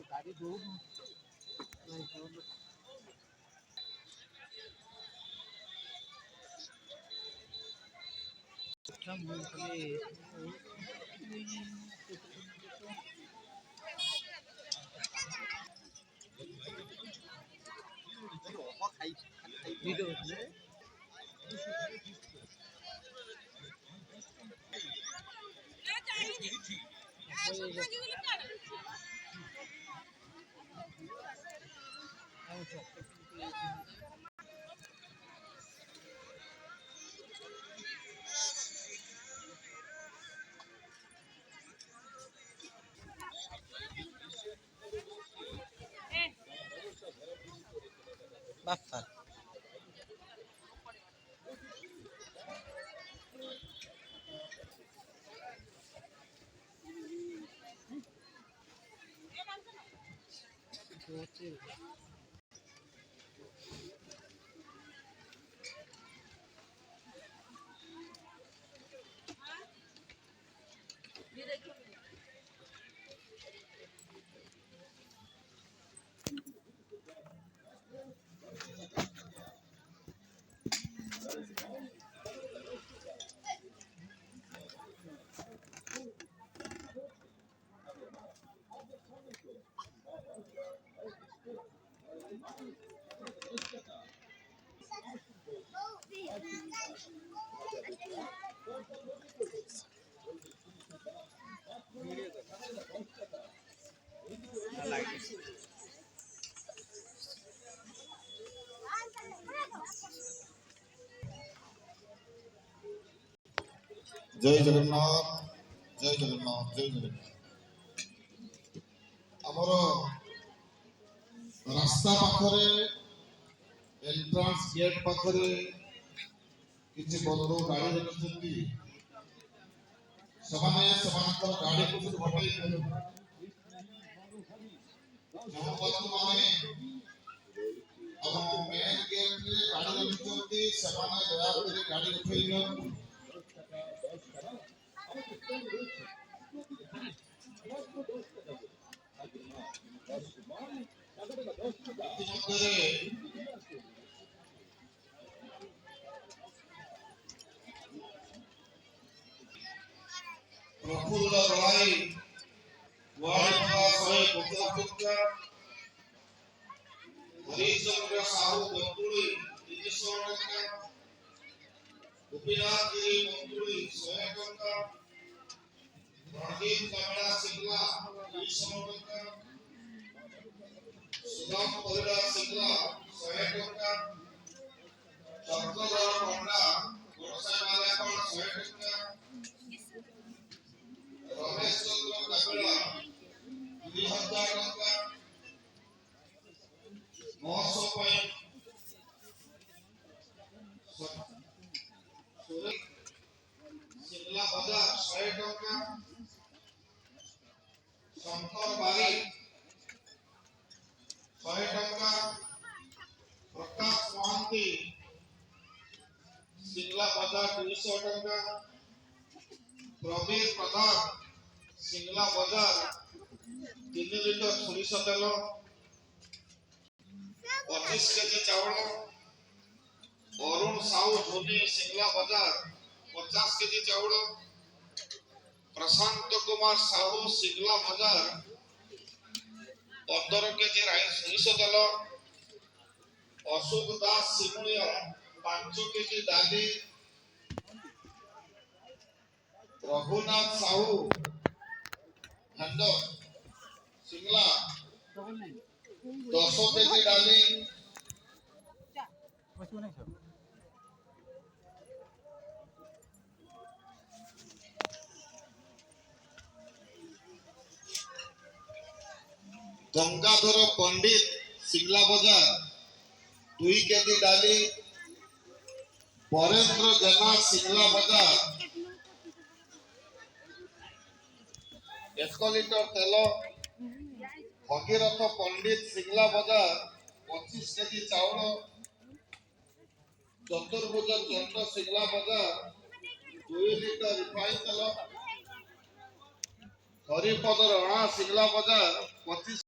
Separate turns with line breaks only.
गाड़ी दो Bafa.
जय जगन्नाथ जय जगन्नाथ जय जगन्नाथ आमर रास्ता पाखरे एंट्रांस गेट पाखरे किसी बंधु गाड़ी रखिछंती समाने समानकर गाड़ी को से हटाई देलो जो बंधु माने अब मेन गेट रे गाड़ी रखिछंती समाने दया करे गाड़ी उठेइलो प्रफुल्ल राय वाणिका सहे गोपालपुत्र हरिचंद्र साहू बंतुड़ी 300 टका गोपीनाथ गिरी बंतुड़ी 100 टका रणदीप कमला सिंगला 200 टका सुदाम परिड़ा सिंगला 100 टका चक्रधर पंडा गोसाई वाला पर 100 टका रमेश चंद्र कपिला 2000 टका महोत्सव पर शिमला बाजार 100 टका शंकर बारी 100 टका प्रकाश महांती शिमला बाजार 200 टका प्रवीर प्रधान शिमला बाजार 3 लीटर सोरिष तेल 25 केजी चावल अरुण साहू धोनी शिमला बाजार 50 केजी चावल प्रशांत कुमार साहू शिमला बाजार 15 केजी सोरिष तेल अशोक दास सिमुलिया 5 केजी दाली रघुनाथ साहू खंड शिमला 10 केजी डाली गंगाधर पंडित शिमला बाजार 2 केजी डाली परेंद्र जेना शिमला बाजार 1 लीटर तेल भगीरथ पंडित शिमला बाजार 25 केजी चावल चतुर्भुज चंद सिंगला बाजार 2 लीटर रिफाइन तेल हरिपद रणा सिंगला बाजार 25